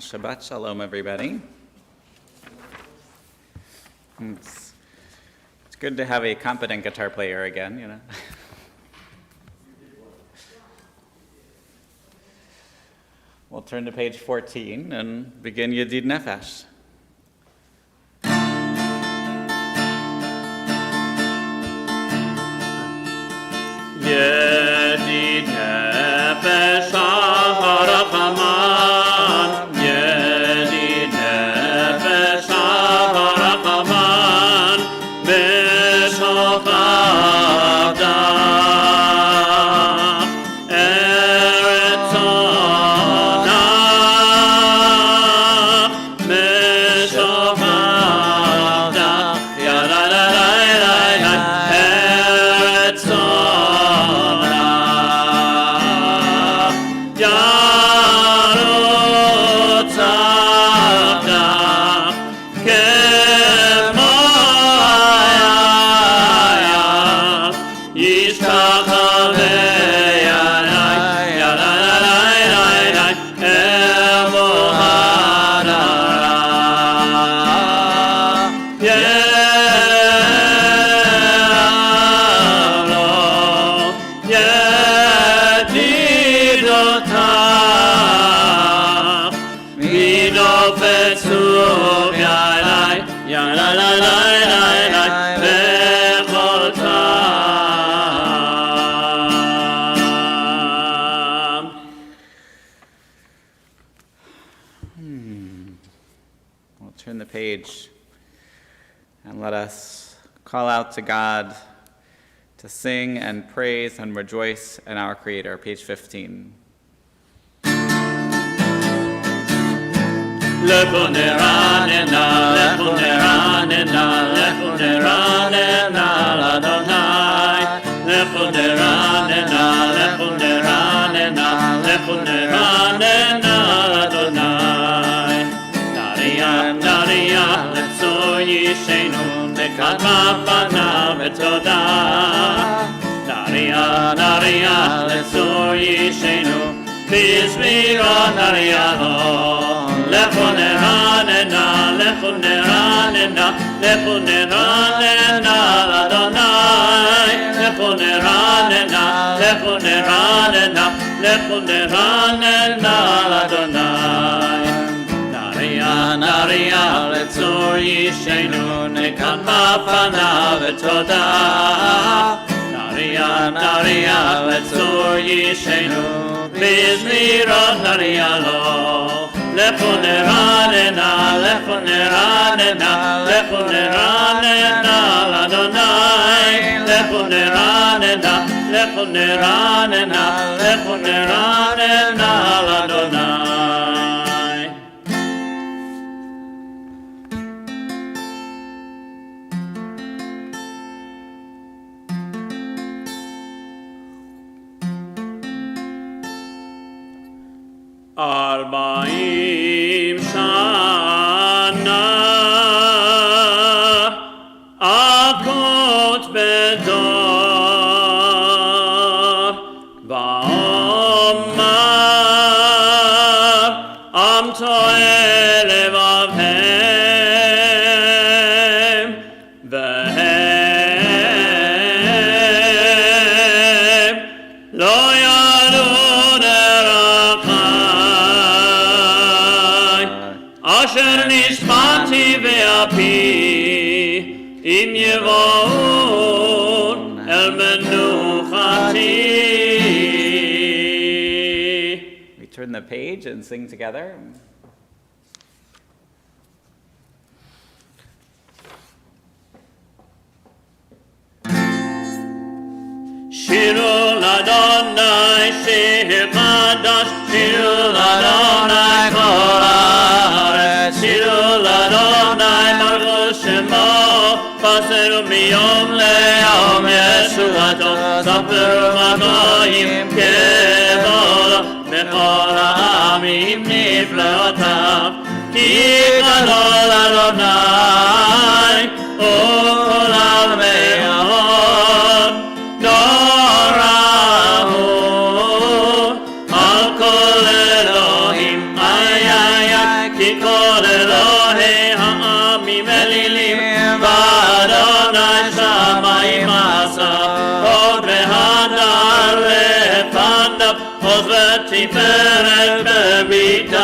Shabbat Shalom, everybody. It's good to have a competent guitar player again, you know. We'll turn to page 14 and begin Yedid Nefesh. Yedid Nefesh HaRachaman, Yedid Nefesh HaRachaman, B'Shochadach, Eretz Onach, B'Shochadach, Yadadadadadadad, Eretz Onach, Yarotzach, Kemaya, Yishkachavei, Yadadadadadadad, Elohara, Yelo, Yedidotach, Midofetzu Yadai, Yadadadadadad, Bechotam. We'll turn the page and let us call out to God to sing and praise and rejoice in our Creator. Page 15. Leponeranena, leponeranena, leponeranena, l'Adonai. Leponeranena, leponeranena, leponeranena, l'Adonai. Daria, Daria, letzor yishenu, nekadma panav v'toda. Daria, Daria, letzor yishenu, b'zmira Dariaho. Leponeranena, leponeranena, leponeranena, l'Adonai. Leponeranena, leponeranena, leponeranena, l'Adonai. Naria, Naria, letzor yishenu, nekadma panav v'toda. Naria, Naria, letzor yishenu, b'zmirot Narialo. Leponeranena, leponeranena, leponeranena, l'Adonai. Leponeranena, leponeranena, leponeranena, l'Adonai. Arbaim shana akot bedor va'omar am to'eh levavhem v'hem lo yadu Asher nishmati ve'api im yevon el menuchati. We turn the page and sing together. Shiru l'Adonai shir chadash, shiru l'Adonai kol haaretz, shiru l'Adonai baruch shemo, baseru miyom le'yom yeshuato, saperu magoyim kevodo, bechol ha'amim nifleotav, ki gadol Adonai, u'olam me'od. Dorahu al kol Elohim, ay ay ay, תפארת בביתו,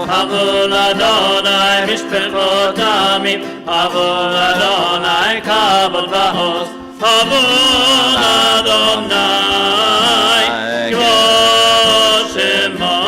הבו לאדוני משפחות עמים, הבו לאדוני כבוד ועוז, הבו לאדוני כבוד שמו,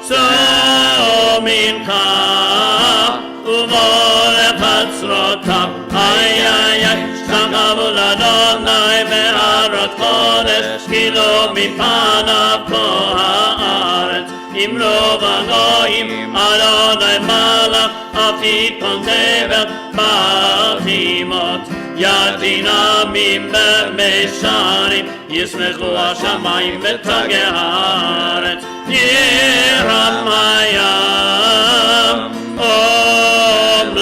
צאו מנחה ומולך חצרותיו, איי איי איי, שתקבו לאדוני בהרת קודש, כי לא מפניו כל הארץ, אמרו בגויים, אדוני מלך, אף יתפון תבל בתימות, ידין עמים במישרים, ישמחו השמיים ותגי הארץ, ירם הים, אומרו,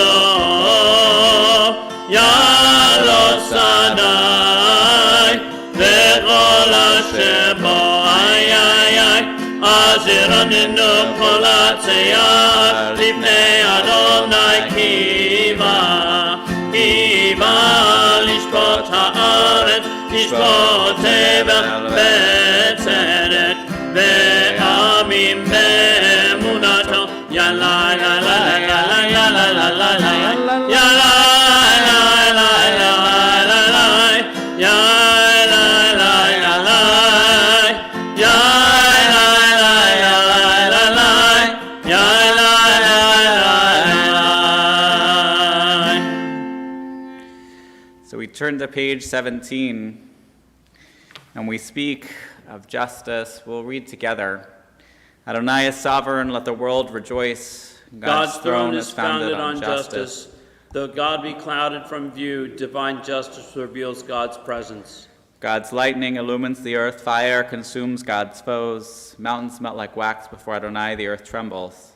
יעלו שדי, וכל אשר בו, איי איי איי, אז ירננו כל הצייר, לפני אדוני קיבה, קיבה לשפוט הארץ, לשפוט תבל בצדק, ועמים באמונתו, יאללה יאללה יאללה יאללה יאללה יאללה So we turn to page 17, and we speak of justice. We'll read together. Adonai is sovereign, let the world rejoice. God's throne is founded on justice. Though God be clouded from view, divine justice reveals God's presence. God's lightning illumines the earth, fire consumes God's foes. Mountains melt like wax before Adonai, the earth trembles.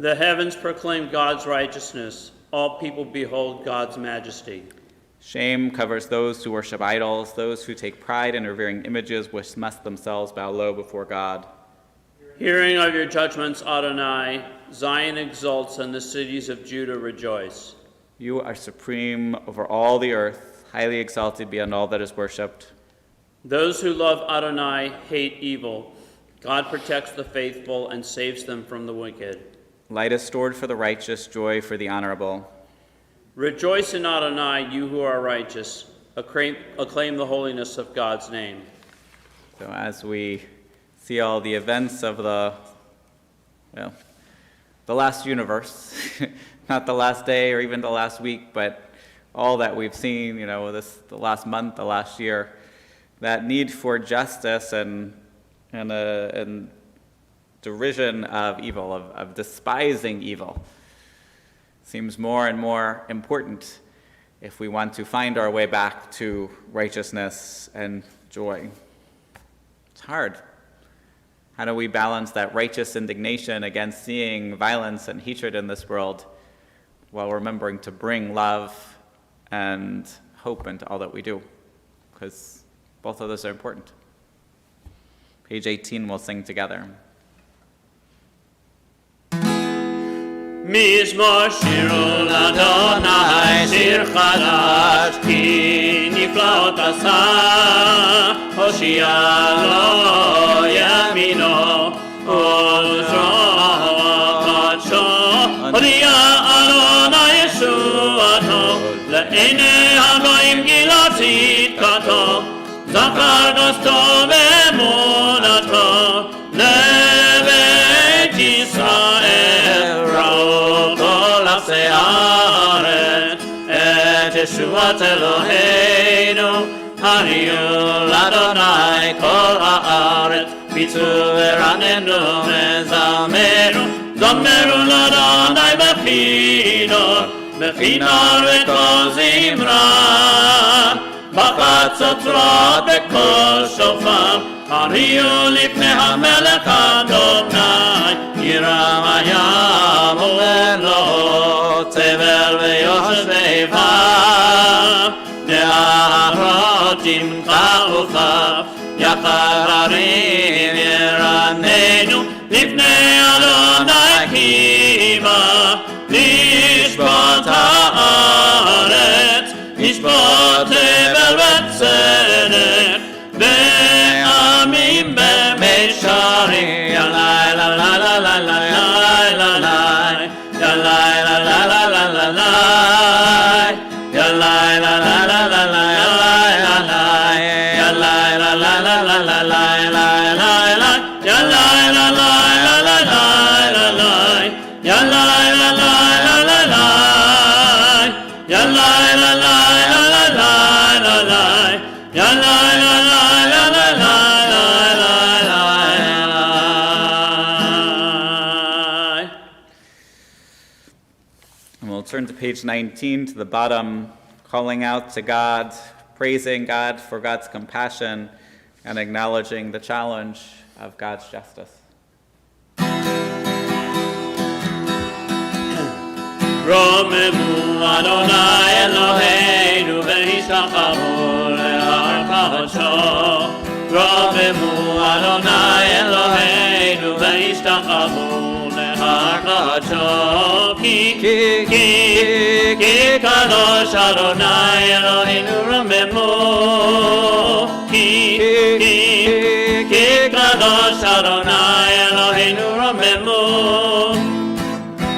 The heavens proclaim God's righteousness. All people behold God's majesty. Shame covers those who worship idols, those who take pride in revering images which must themselves bow low before God. Hearing of your judgments, Adonai, Zion exults and the cities of Judah rejoice. You are supreme over all the earth, highly exalted beyond all that is worshipped. Those who love Adonai hate evil. God protects the faithful and saves them from the wicked. Light is stored for the righteous, joy for the honorable. Rejoice in Adonai, you who are righteous. Acclaim the holiness of God's name. So as we see all the events of the last universe, not the last day or even the last week, but all that we've seen, the last month, the last year, that need for justice and derision of evil, of despising evil, seems more and more important if we want to find our way back to righteousness and joy. It's hard. How do we balance that righteous indignation against seeing violence and hatred in this world while remembering to bring love and hope into all that we do? Because both of those are important. Page 18, we'll sing together. מזמור שירו לאדוני, שיר חדש, כי נפלאות עשה, הושיע לו ימינו, ולזרוע קדשו, הודיע אדוני ישועתו, לעיני הגויים גילה צדקתו, זכר דוסתו ואמונתו, לבית ישראל ראו כל עשי הארץ, את ישועת אלוהינו, הריעו לאדוני כל הארץ, ביצעו ורננו וזמרו, זמרו לאדוני בכינור וכל זמרה, בחצוצרות בקול שופר, הריעו לפני המלך אדוני, ירם הים ולא תבל ויושביו, נהרות ימתחו יחר הרים ירננו, לפני אדוני קימה, לשפוט הארץ, לשפוט תבל וצדק, ועמים במישרים And we'll turn to page 19 to the bottom, calling out to God, praising God for God's compassion, and acknowledging the challenge of God's justice. רוממו אדוני אלוהינו והשתחוו להר קודשו. רוממו אדוני אלוהינו והשתחוו להר קודשו. כי קדוש אדוני אלוהינו רוממו. כי קדוש אדוני אלוהינו רוממו.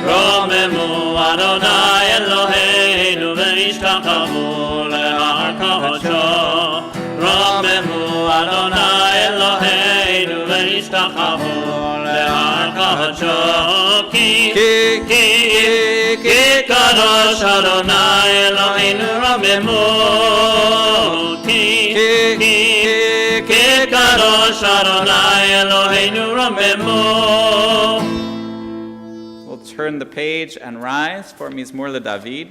רוממו אדוני אלוהינו והשתחוו להר קודשו. רוממו אדוני אלוהינו והשתחוו להר קודשו. כי קדוש אדוני אלוהינו רוממו. כי קדוש אדוני אלוהינו רוממו. Turn the page and rise for Mizmor LeDavid.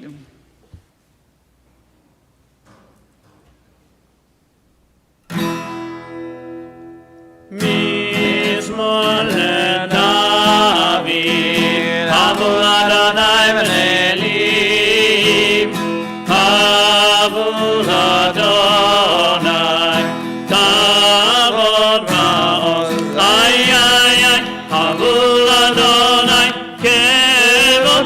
Mizmor LeDavid, Havu Adonai v'nelim, Havu Adonai, Kavod Ma'oz, ay, Havu Adonai,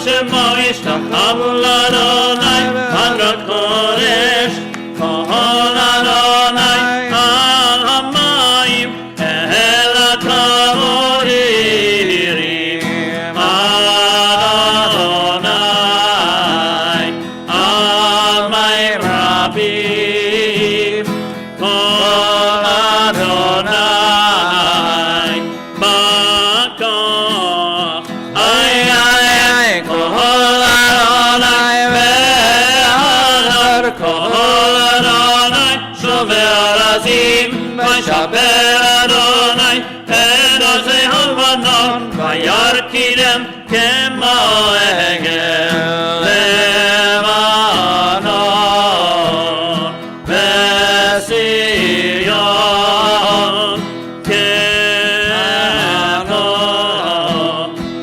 Shemo yishtachavu l'Adonai, Hadrat Kodesh, Kohol Adonai, Al Hamayim, El HaKavodim, Adonai, Al Mayim Rabim, Kol Adonai, Bakoch, V'shaper Adonai et azei halvanon v'yarkidem kemo egel levanon v'Sion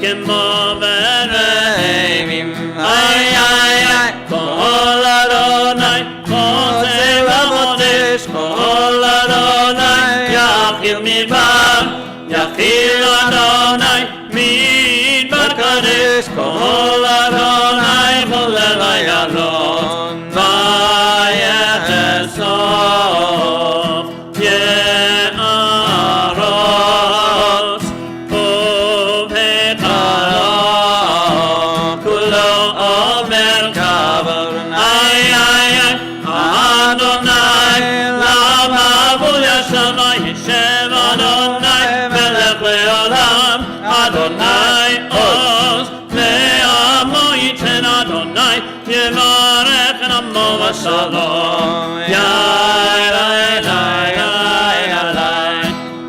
kemo v'revim kol Adonai Moshe v'Modesh kol Yachil midbar, Yachil Adonai, midbar kadesh, kol Adonai, cholel vayalon, vayechesov, ye'aros, uv'etarot, kulo omer kavod, ay, Adonai, lav havul yashavai, Yeshev Adonai, melech le'olam, Adonai oz, le'amo yitzen Adonai, yevarech namo v'shalom, yai lai lai lai lai,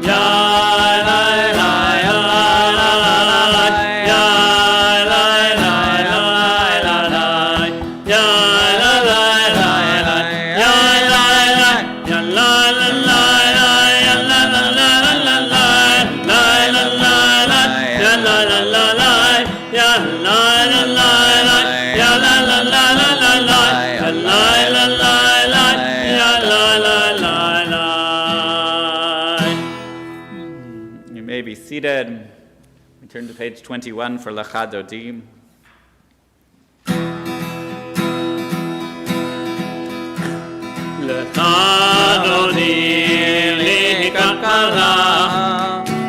yai lai lai lai, yai lai lai lai lai, yai lai lai lai, yai lai lai, yai lai lai. You may be seated. We turn to page 21 for Lecha Dodim. Lecha Dodim likakala,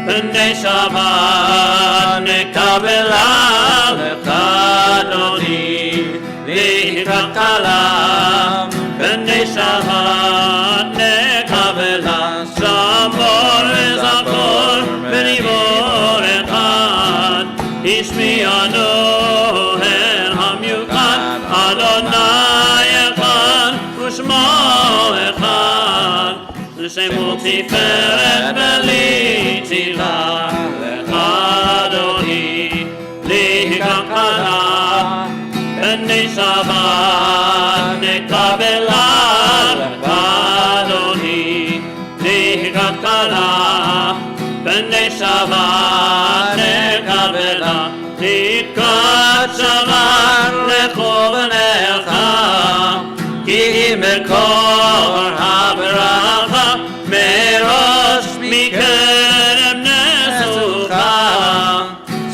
b'nei Shabbat nekabela. Lecha Dodim likakala, שבת נקבלה, שמור וזכור וניבור אחד, השמיענו הן המיוחד, אדוני אחד ושמו אחד, לשמו תפארת ולתהילה, לך אדוני לכלכלה, בני שבת נקבלה, לך אדוני לכלכלה, בני שבת נקבלה, לקראת שבת לכו בניך, כי מקור הברכה, מראש מקרב נסוכה,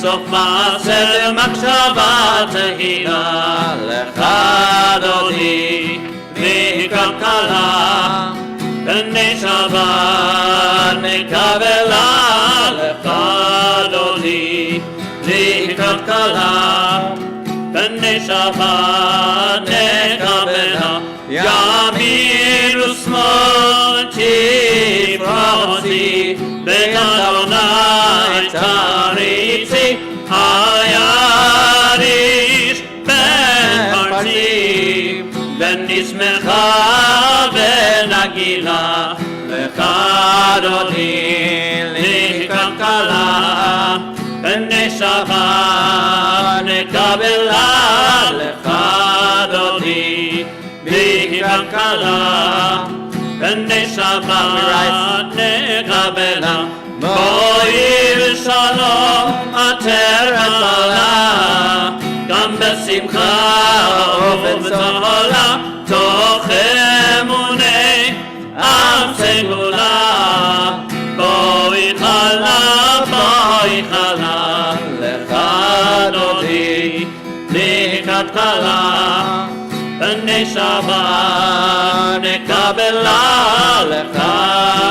סוף מעשה מחשבה תהילה, לך אדוני לכלכלה, בני שבת נקבלה, לך אדוני לכלכלה, בני שבת נקבלה, ימין ושמאל תפרוצי, באדוני תריצי, היריש בן פרצי, ונשמחה ונגילה, לך אדוני לכלכלה, בני שבת נקבלה, לך אדוני לכלכלה, בני שבת נקבלה, בואי בשלום עטרת בעלה, גם בשמחה ובצהלה, תוך אמוני עם סגולה, בואי חלה, בואי חלה, לך אדוני לכלכלה, בני שבת נקבלה, לך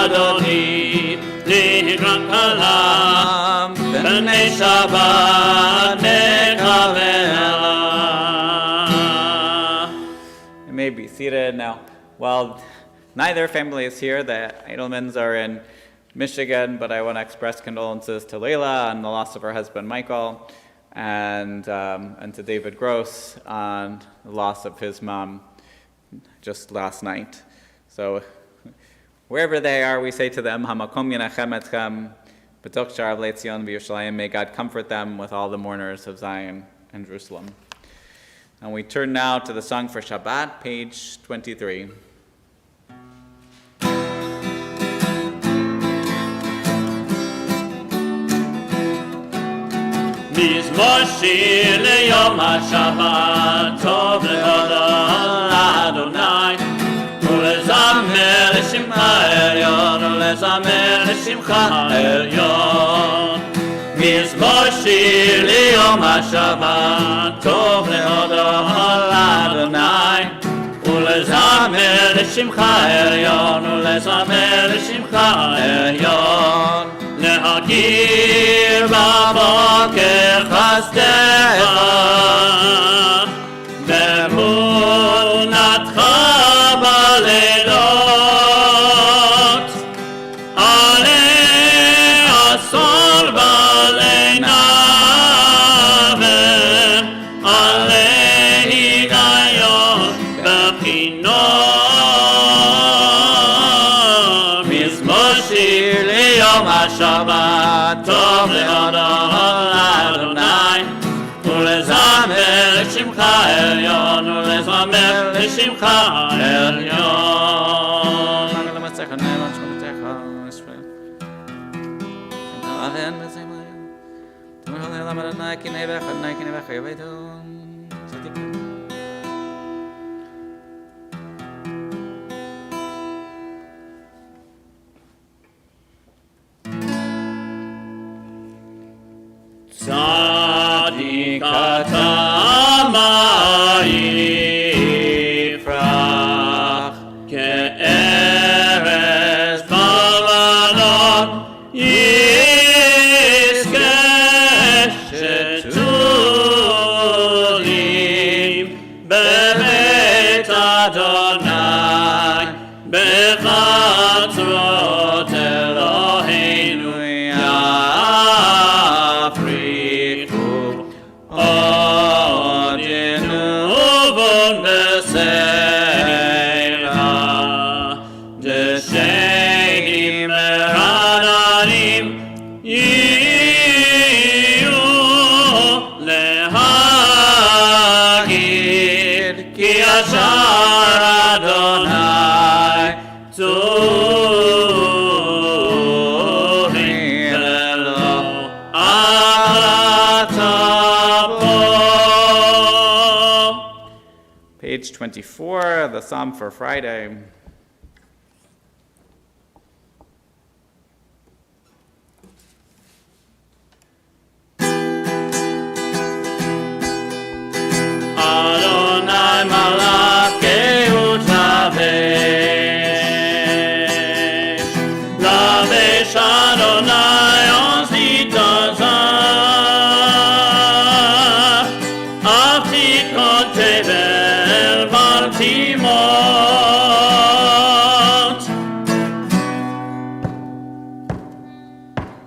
אדוני לכלכלה, בני שבת נקבלה. You may be seated now. Well, neither family is here. The Edelmans are in Michigan, but I want to express condolences to Leila on the loss of her husband Michael, and to David Gross on the loss of his mom just last night. So wherever they are, we say to them, Hamakom Yenachem Etchem, B'toch Sha'ar Le'Tzion V'Yerushalayim. May God comfort them with all the mourners of Zion and Jerusalem. And we turn now to the song for Shabbat, page 23. מזמור שיר ליום השבת, טוב להודות לאדוני, ולזמר לשמך העליון, ולזמר לשמך העליון. מזמור שיר ליום השבת, טוב להודות לאדוני, ולזמר לשמך העליון, ולזמר לשמך העליון. להכיר בבוקר חסדך, באמונתך בלילות, עלי עשור בעלי נבר, עלי היגיון בבחינות. מזמור שיר ליום השבת, טוב להודות לאדוני, ולזמר לשמך העליון, ולזמר לשמך העליון. למצח הנאמן שמונתך ישראל, אהלן בזמר, תאמר לעולם אדוני כי נאבך, אדוני כי נאבך יבדו. צדיק אתה מה יפרח, כארץ בלבנון יזכה שתו atzrot Eloheinu yafriku odinu von beseila desheim meradanim yiyu lehagid ki ashar Adonai Zorim Elo Atabo. Page 24, the Psalm for Friday. Adonai Malakeu Lavesh, Lavesh Adonai Ozitazah, Atikot Tevel Vartimot,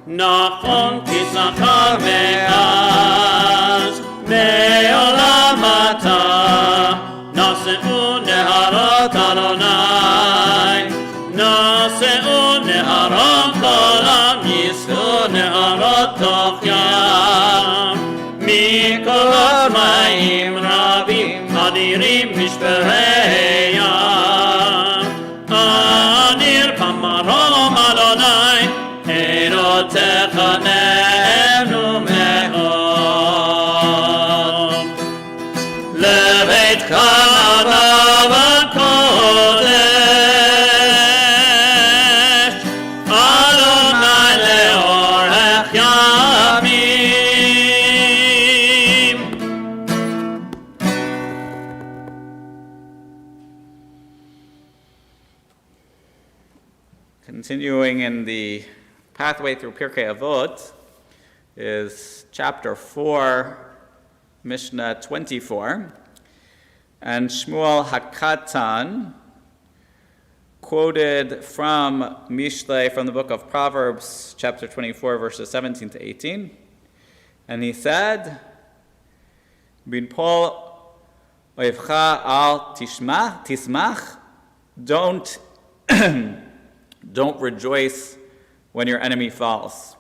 Nachon Kisachar Ve'az, Me'olam Atah, Nase'u Neharot Adonai, Nase'u Neharot Kolam, Yis'u Neharot Toch Yam, Mikol Ha'mayim Rabim, Adirim Mishperei Yam, Adir Pamarom Adonai, Erotecha Ne'enu Me'od, Lebeitcha Adav HaKodesh, Adonai Leorech Yamim. Continuing in the pathway through Pirkei Avot is chapter 4, Mishnah 24, and Shmuel Hakatan quoted from Mishlei from the book of Proverbs, chapter 24, verses 17 to 18, and he said, Bin Pol oivcha al tismach, don't rejoice when your enemy falls.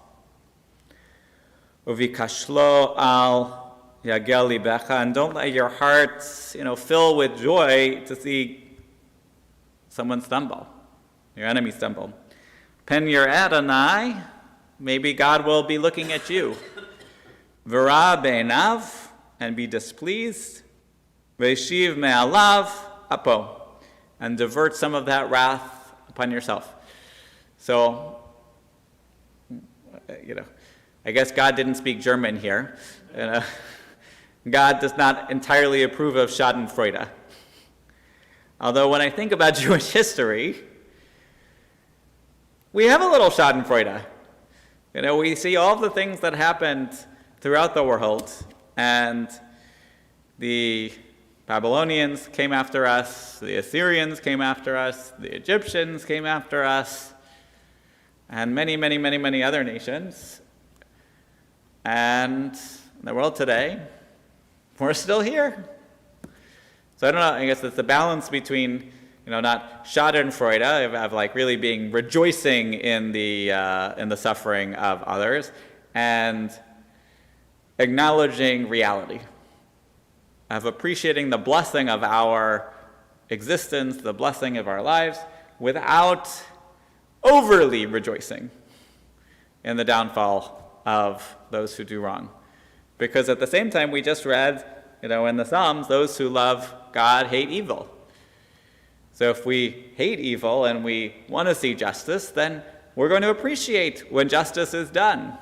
Uvikashlo al yagel libecha, and don't let your heart, fill with joy to see someone stumble, your enemy stumble. Pen your Adonai, maybe God will be looking at you. V'ra be'enav, and be displeased. V'eshiv me'alav apo, and divert some of that wrath upon yourself. So, I guess God didn't speak German here. God does not entirely approve of Schadenfreude. Although when I think about Jewish history, we have a little Schadenfreude. We see all the things that happened throughout the world, and the Babylonians came after us, the Assyrians came after us, the Egyptians came after us, and many, many, many, many other nations. And in the world today, we're still here. So I don't know, I guess it's the balance between, not Schadenfreude, of like really being rejoicing in the suffering of others, and acknowledging reality, of appreciating the blessing of our existence, the blessing of our lives, without overly rejoicing in the downfall of those who do wrong. Because at the same time, we just read, in the Psalms, those who love God hate evil. So if we hate evil and we want to see justice, then we're going to appreciate when justice is done.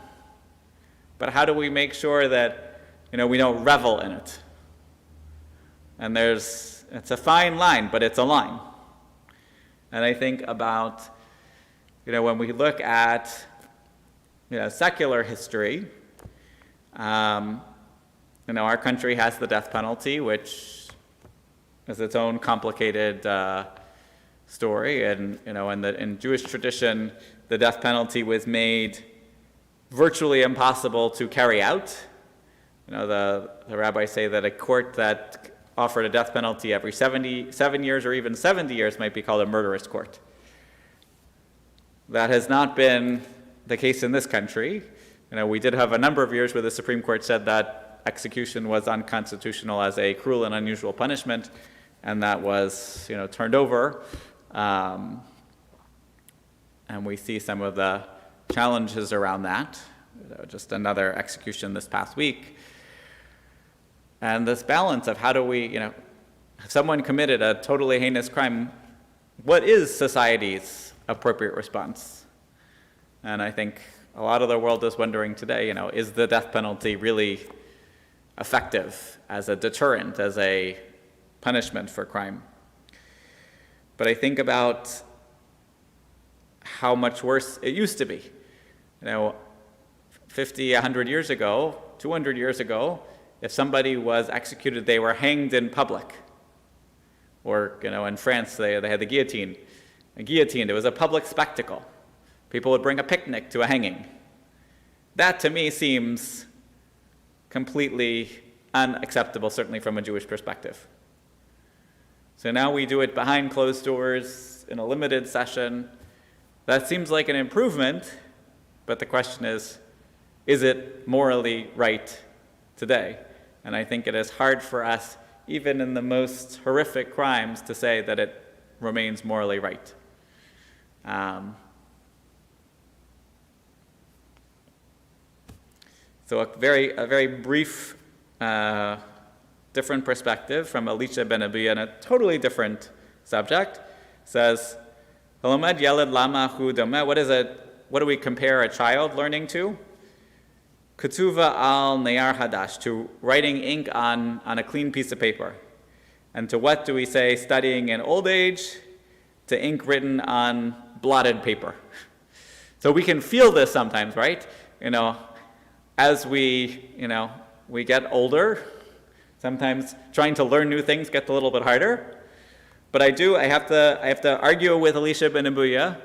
But how do we make sure that, we don't revel in it? And it's a fine line, but it's a line. And I think about, when we look at, secular history, our country has the death penalty, which is its own complicated story. And, in Jewish tradition, the death penalty was made virtually impossible to carry out. The rabbis say that a court that offered a death penalty every 77 years or even 70 years might be called a murderous court. That has not been the case in this country. We did have a number of years where the Supreme Court said that execution was unconstitutional as a cruel and unusual punishment, and that was, turned over. And we see some of the challenges around that. Just another execution this past week. And this balance of how do we, if someone committed a totally heinous crime, what is society's appropriate response? And I think a lot of the world is wondering today, is the death penalty really effective as a deterrent, as a punishment for crime? But I think about how much worse it used to be. 50, 100 years ago, 200 years ago, if somebody was executed, they were hanged in public. Or, in France, they had the guillotine. A guillotine, it was a public spectacle. People would bring a picnic to a hanging. That, to me, seems completely unacceptable, certainly from a Jewish perspective. So now we do it behind closed doors, in a limited session. That seems like an improvement, but the question is it morally right today? And I think it is hard for us, even in the most horrific crimes, to say that it remains morally right. So a very brief, different perspective from Elisha ben Abiya on a totally different subject says, "Halamed yeled lama hu domeh." What do we compare a child learning to? Ketuva al neyar hadash, to writing ink on a clean piece of paper. And to what do we say studying in old age? To ink written on blotted paper. So we can feel this sometimes, right? As we get older, sometimes trying to learn new things gets a little bit harder. But I have to argue with Elisha ben Abiya,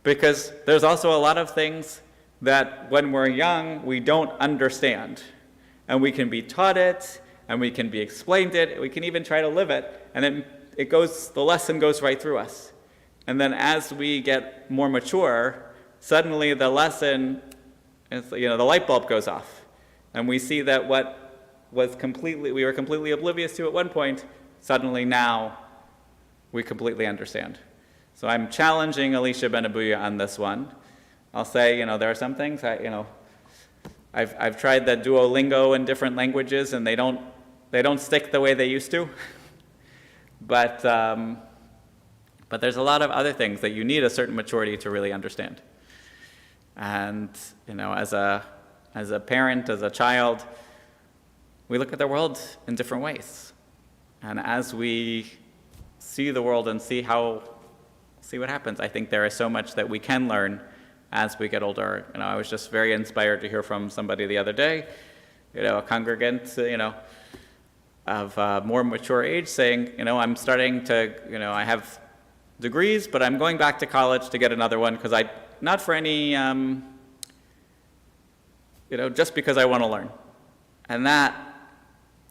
because there's also a lot of things that when we're young, we don't understand. And we can be taught it, and we can be explained it, we can even try to live it, and the lesson goes right through us. And then as we get more mature, suddenly the lesson, the light bulb goes off. And we see that what we were completely oblivious to at one point, suddenly now we completely understand. So I'm challenging Elisha ben Abiya on this one. I'll say, there are some things, I've tried that Duolingo in different languages, and they don't stick the way they used to. But there's a lot of other things that you need a certain maturity to really understand. And, as a parent, as a child, we look at the world in different ways. And as we see the world and see what happens, I think there is so much that we can learn as we get older. I was just very inspired to hear from somebody the other day, a congregant, of more mature age saying, I'm starting to, I have degrees, but I'm going back to college to get another one because not for any, just because I want to learn. And that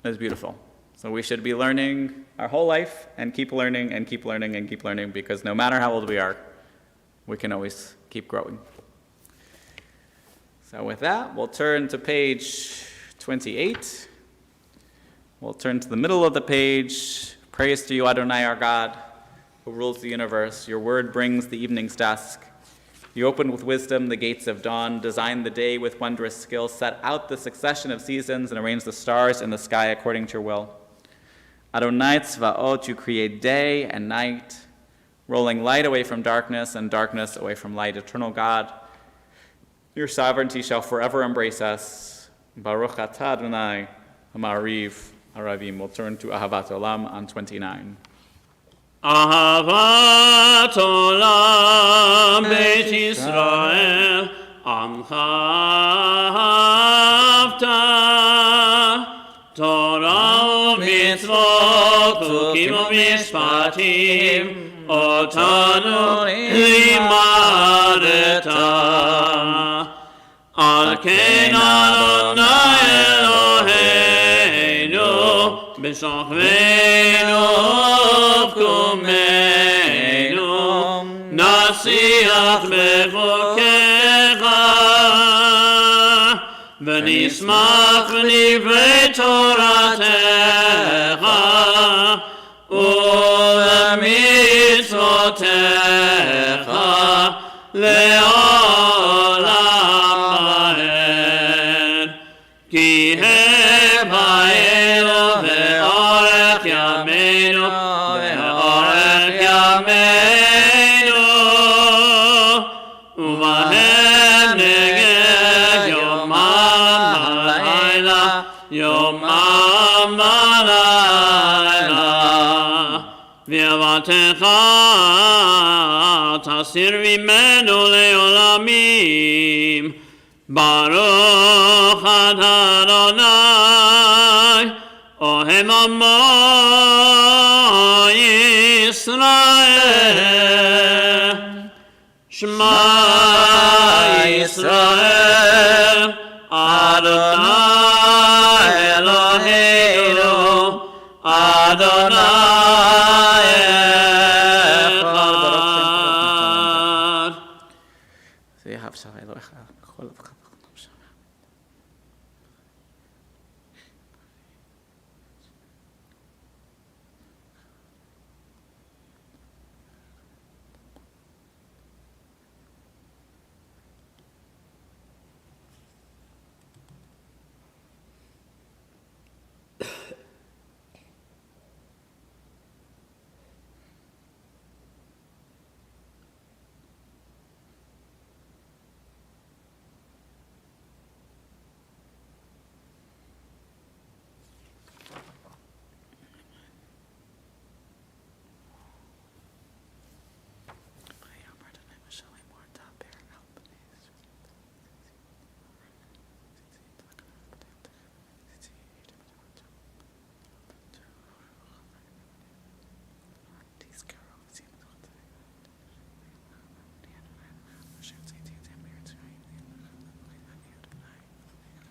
is beautiful. So we should be learning our whole life and keep learning and keep learning and keep learning, because no matter how old we are, we can always keep growing. So with that, we'll turn to page 28. We'll turn to the middle of the page. Praise to you, Adonai, our God, who rules the universe. Your word brings the evening's dusk. You opened with wisdom the gates of dawn, designed the day with wondrous skill, set out the succession of seasons, and arranged the stars in the sky according to your will. Adonai Tzvaot, you create day and night, rolling light away from darkness and darkness away from light. Eternal God, your sovereignty shall forever embrace us. Baruch atah Adonai, Hamariv, Aravim. We'll turn to Ahavat Olam on 29. Ahavat Olam Beit Yisrael Amcha Ahavta Torah u'mitzvot Chukim u'mishpatim אותנו לימדת. על כן אדוני אלוהינו, בשוכבנו ובקומנו, נשיח בחוקיך, ונשמח בדברי תורתך, ובמצוותיך לעולם ועד. כי הם האלו ואורך ימינו, ואורך ימינו, ובהם נגד יומם ולילה, יומם ולילה. ועבדתך תסיר ממנו לעולמים. ברוך אתה אדוני, אוהב עמו ישראל. שמע ישראל, אדוני אלוהינו, אדוני אחד. ויהב שרה אלוהיך בכל לבך ובכל נפשך.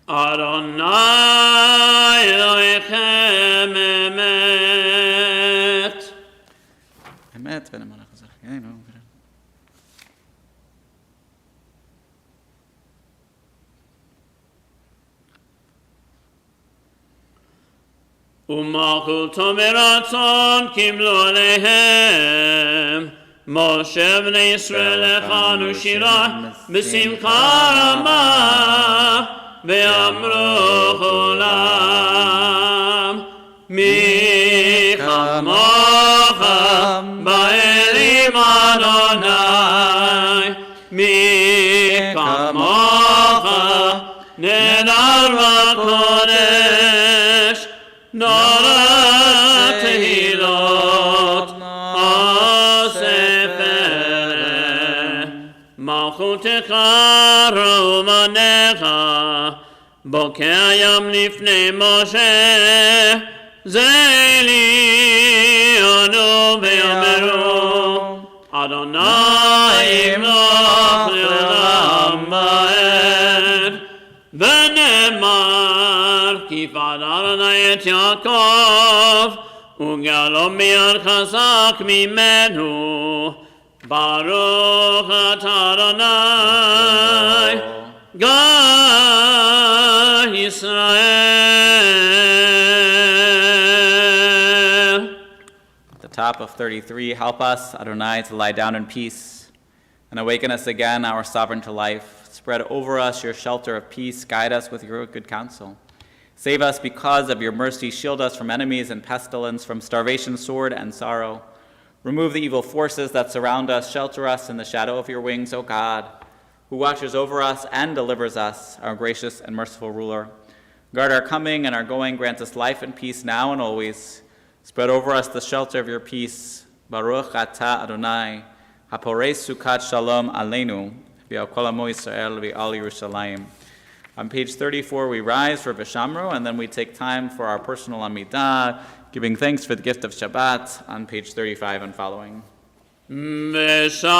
אדוני אלוהיכם אמת. אמת ונאמנה חזק חיינו. ומלכותו מרצון קיבלו עליהם. משה בני ישראל הכנו שירה בשמחה רבה, ואמרו כולם, מי כמוך באלים אדוני, מי כמוך נהדר בקודש, נורא תהילות הספר. מלכותך רומנך, בוקע ים לפני משה, זה עליונו ואמרו, אדוני ימלוך לעולם ועד. ונאמר, כי פדה אדוני את יעקב, וגאלו מיד חזק ממנו. ברוך אתה אדוני, God Israel. At the top of 33, help us, Adonai, to lie down in peace and awaken us again, our sovereign to life. Spread over us your shelter of peace. Guide us with your good counsel. Save us because of your mercy. Shield us from enemies and pestilence, from starvation, sword, and sorrow. Remove the evil forces that surround us. Shelter us in the shadow of your wings, O God, who watches over us and delivers us, our gracious and merciful ruler. Guard our coming and our going. Grant us life and peace now and always. Spread over us the shelter of your peace. Baruch atah Adonai, haporei sukat shalom aleinu, v'al kol amo Yisrael v'al Yerushalayim. On page 34, we rise for Vishamro, and then we take time for our personal Amidah, giving thanks for the gift of Shabbat on page 35 and following. ושמרו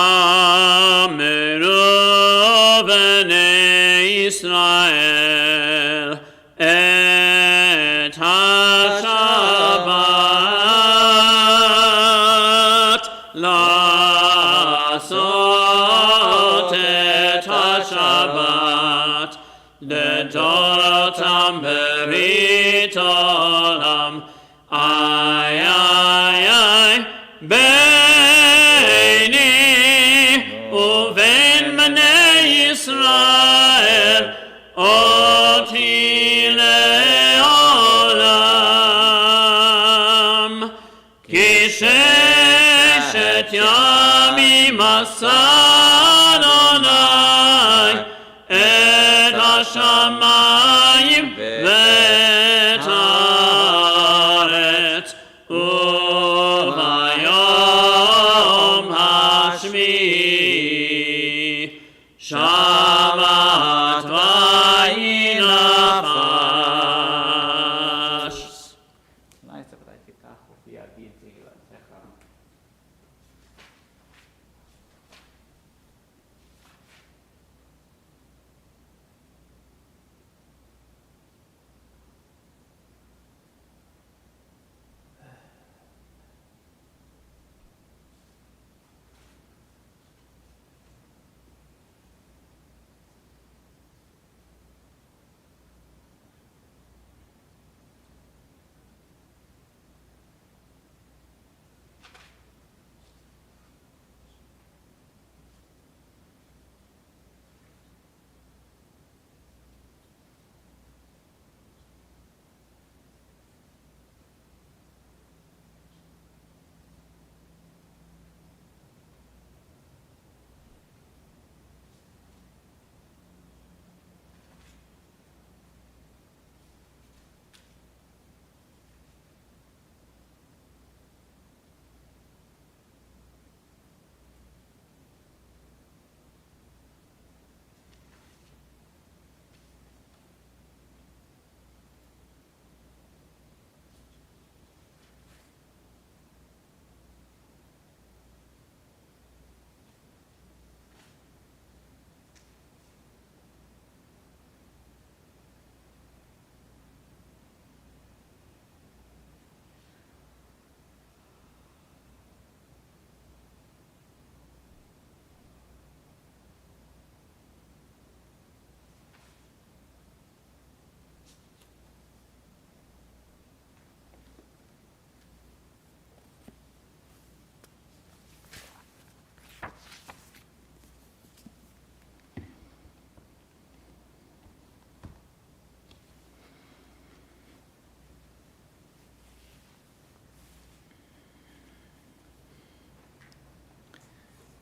בני ישראל את השבת לעשות את השבת לדורותם ברית עולם. איי איי איי ביני ובין בני ישראל אותי לעולם. כי ששת ימים עשה אדוני את השמיים ואת הארץ, וביום השביעי שבת וינפש.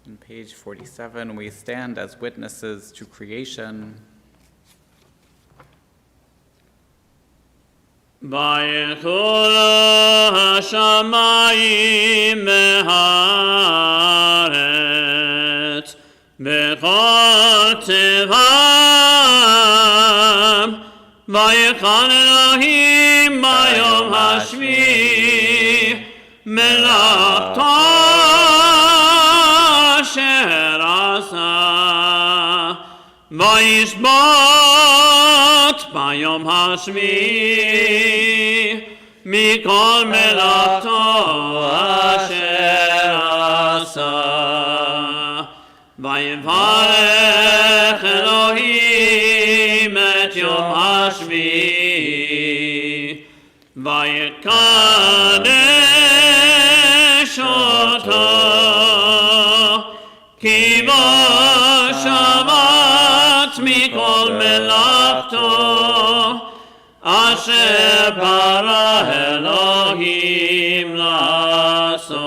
On page 47, we stand as witnesses to creation. ויקולו השמיים והארץ בכל צבאם, ויקרא אלוהים ביום השביעי מלאכתו אשר עשה, וישבות ביום השביעי מכל מלאכתו אשר עשה. ויברך אלוהים את יום השביעי, ויקדש אותו, כי בו שבת מכל מלאכתו אשר ברא אלוהים לעשות.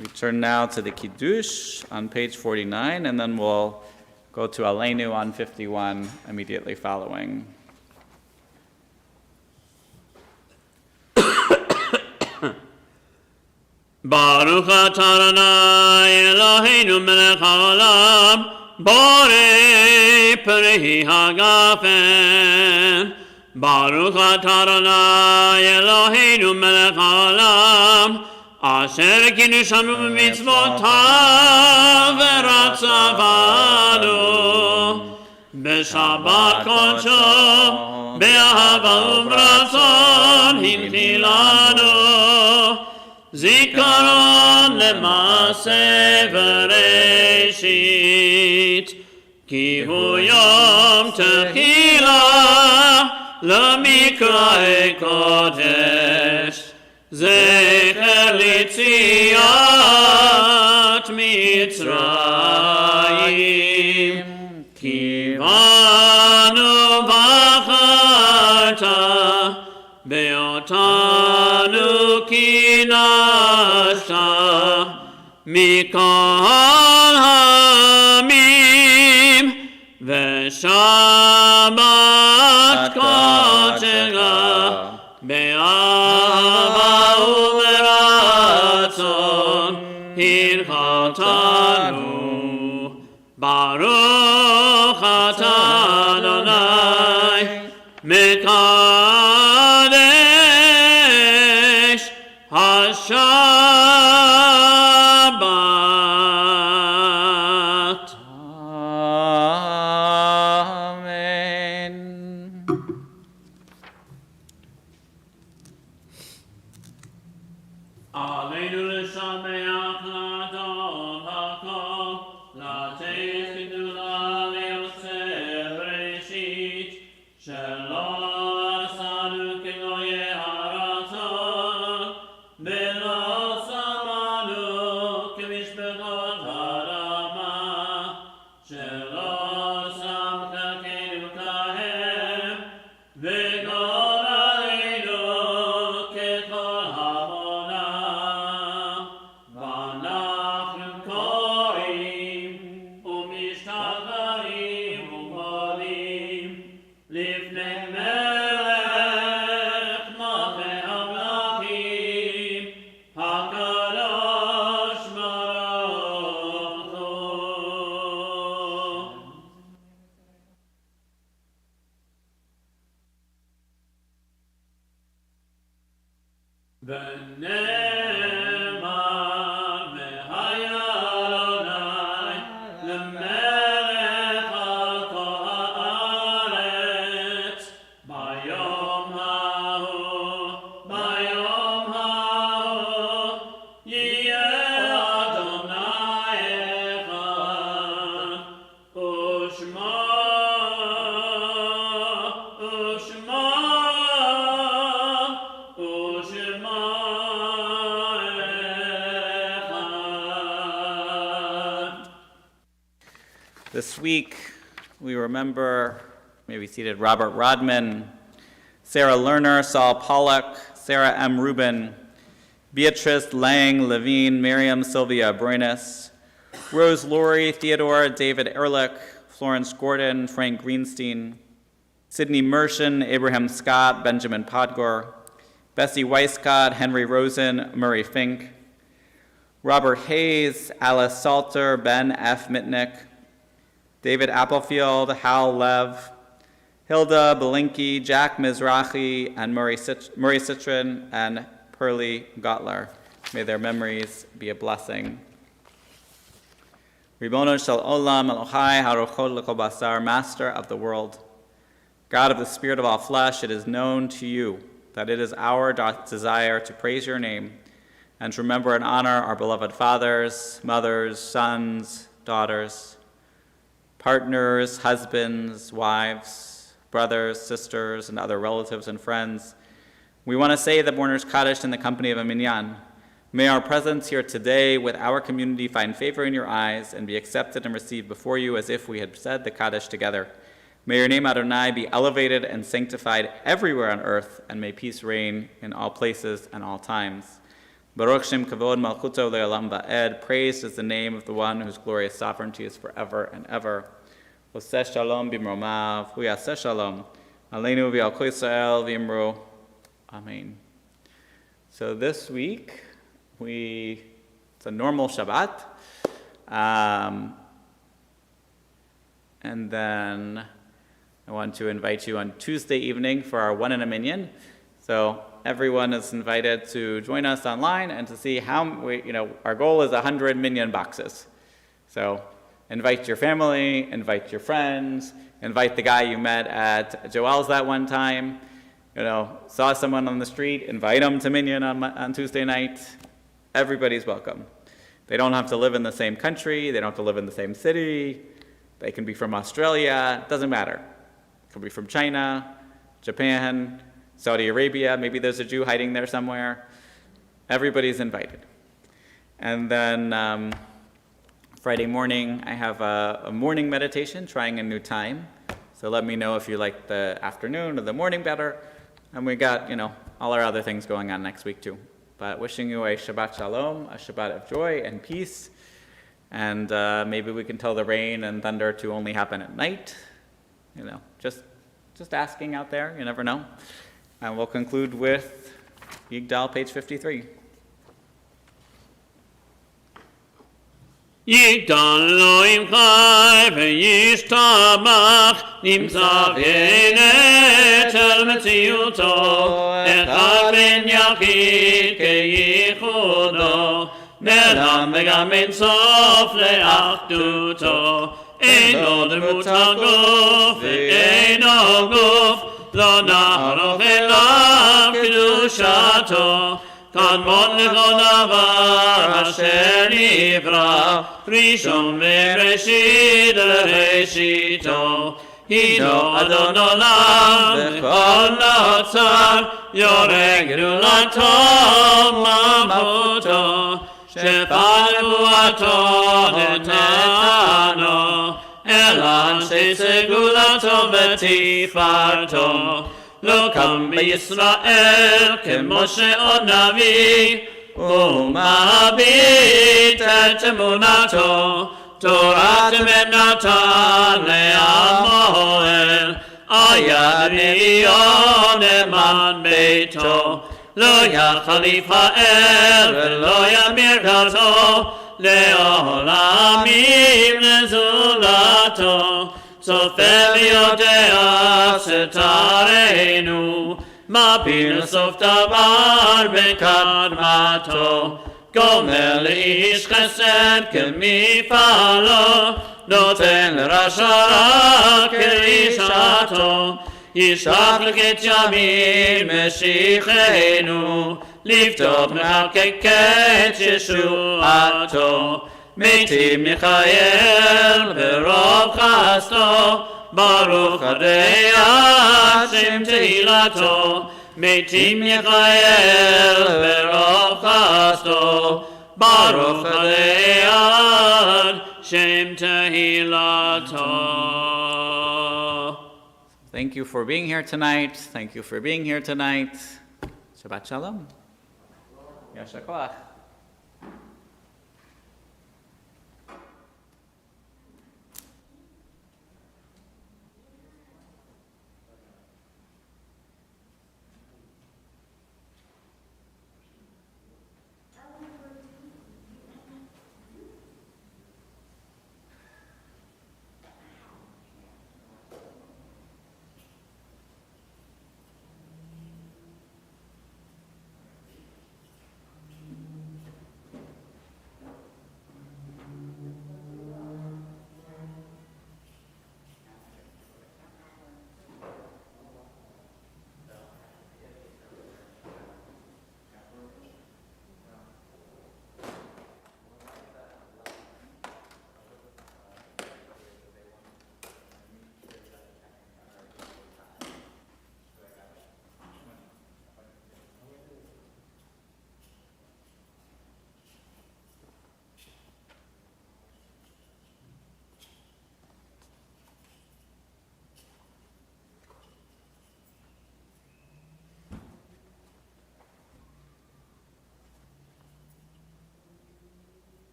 We turn now to the Kiddush on page 49, and then we'll go to Aleinu on 51 immediately following. Baruch atah Adonai Eloheinu melech haolam, borei peri hagafen, Baruch atah Adonai Eloheinu melech haolam, asher kiddusanu b'mitzvotav v'ratzavanu b'shabbat kodsho be'ahava u'b'ratzon hinchilanu zikaron le'maseh v'reishit ki hu yom techilah למקראי קודש, זכר ליציאת מצרים. כי בנו בחרת, באותנו כינסת, מכל העמים, ושבת קודשך באהבה וברצון הנחלתנו. ברוך אתה אדוני מקדש השבת. עלינו לשמח לאדון הכל, לתת גדולה ליוצר בראשית, שלא עשנו כגויי הרצון, ולא שמענו כמשפחות הרמה, שלא שם חלקנו כהם, וגורלנו ככל המונה. ואנחנו קוראים ומשתחווים ומודים לפני מלך מלכי המלכים, הקדוש ברוך הוא. ונאמר והיה אדוני למלך על כל הארץ ביום ההוא יהיה אדוני אחד ושמו This week, we remember, maybe seated, Robert Rodman, Sarah Lerner, Saul Pollock, Sarah M. Rubin, Beatrice Lang Levine, Miriam Sylvia Broinis, Rose Laurie, Theodore David Ehrlich, Florence Gordon, Frank Greenstein, Sidney Mershon, Abraham Scott, Benjamin Podgore, Bessie Weiscott, Henry Rosen, Murray Fink, Robert Hayes, Alice Salter, Ben F. Mitnick, David Applefield, Hal Lev, Hilda Belinky, Jack Mizrahi, and Murray Citron, and Pearlie Gottler. May their memories be a blessing. Ribono shel olam Elohai harochot l'kol basar, Master of the world, God of the spirit of all flesh, it is known to you that it is our desire to praise your name and to remember and honor our beloved fathers, mothers, sons, daughters, partners, husbands, wives, brothers, sisters, and other relatives and friends. We want to say the mourners Kaddish in the company of a minyan. May our presence here today with our community find favor in your eyes and be accepted and received before you as if we had said the Kaddish together. May your name Adonai be elevated and sanctified everywhere on earth, and may peace reign in all places and all times. Baruch Shem Kavod Malchuto Le'olam Ba'ed. Praised is the name of the one whose glorious sovereignty is forever and ever. Oseh Shalom Bimromav, Huyaseh Shalom. Aleinu v'al Kol Yisrael v'imru. Amen. So this week, it's a normal Shabbat. And then I want to invite you on Tuesday evening for our One in a Minyan. So everyone is invited to join us online and to see how our goal is 100 minyan boxes. So invite your family, invite your friends, invite the guy you met at Joel's that one time. Saw someone on the street, invite them to minyan on Tuesday night. Everybody's welcome. They don't have to live in the same country. They don't have to live in the same city. They can be from Australia. It doesn't matter. Could be from China, Japan, Saudi Arabia. Maybe there's a Jew hiding there somewhere. Everybody's invited. And then Friday morning, I have a morning meditation, trying a new time. So let me know if you like the afternoon or the morning better. And we got, all our other things going on next week too. But wishing you a Shabbat Shalom, a Shabbat of joy and peace. And maybe we can tell the rain and thunder to only happen at night. Just asking out there, you never know. And we'll conclude with Yigdal, page 53. יגדל אלוהים חי וישתבח, נמצא בנט של מציאותו, אחד בן יחיד כייחודו, נעלם וגם אין סוף לאחדותו, אין לו דמות הגוף ואינו גוף, לא נערוך אליו קדושתו, קדמון לכל דבר אשר נברא, ראשון בראשית לראשיתו, הינו אדון עולם וכל נוצר, יורה גדולתו ממלכותו, שפע נבואתו נתנו, אל אנשי סגולתו ותפארתו. לא קם בישראל כמו שעוד נביא, ומביט את אמונתו, תורת אמת נתן לעמו אל, היד ראיון נאמן ביתו, לא יחליף האל ולא ימיר כתו, לעולמים לזולתו. צופה ויודע סתרנו, מביט לסוף דבר בקדמתו, גומר לאיש חסד כמפעלו, נותן לרשע רע כרשעתו, ישלח לקץ ימים משיחנו, לפתות מחלקי קץ ישועתו. מתים מיכאל ברוב חסדו, ברוך יודע שם תהילתו. מתים מיכאל ברוב חסדו, ברוך יודע שם תהילתו. Thank you for being here tonight. Thank you for being here tonight. Shabbat Shalom. Yasher koach.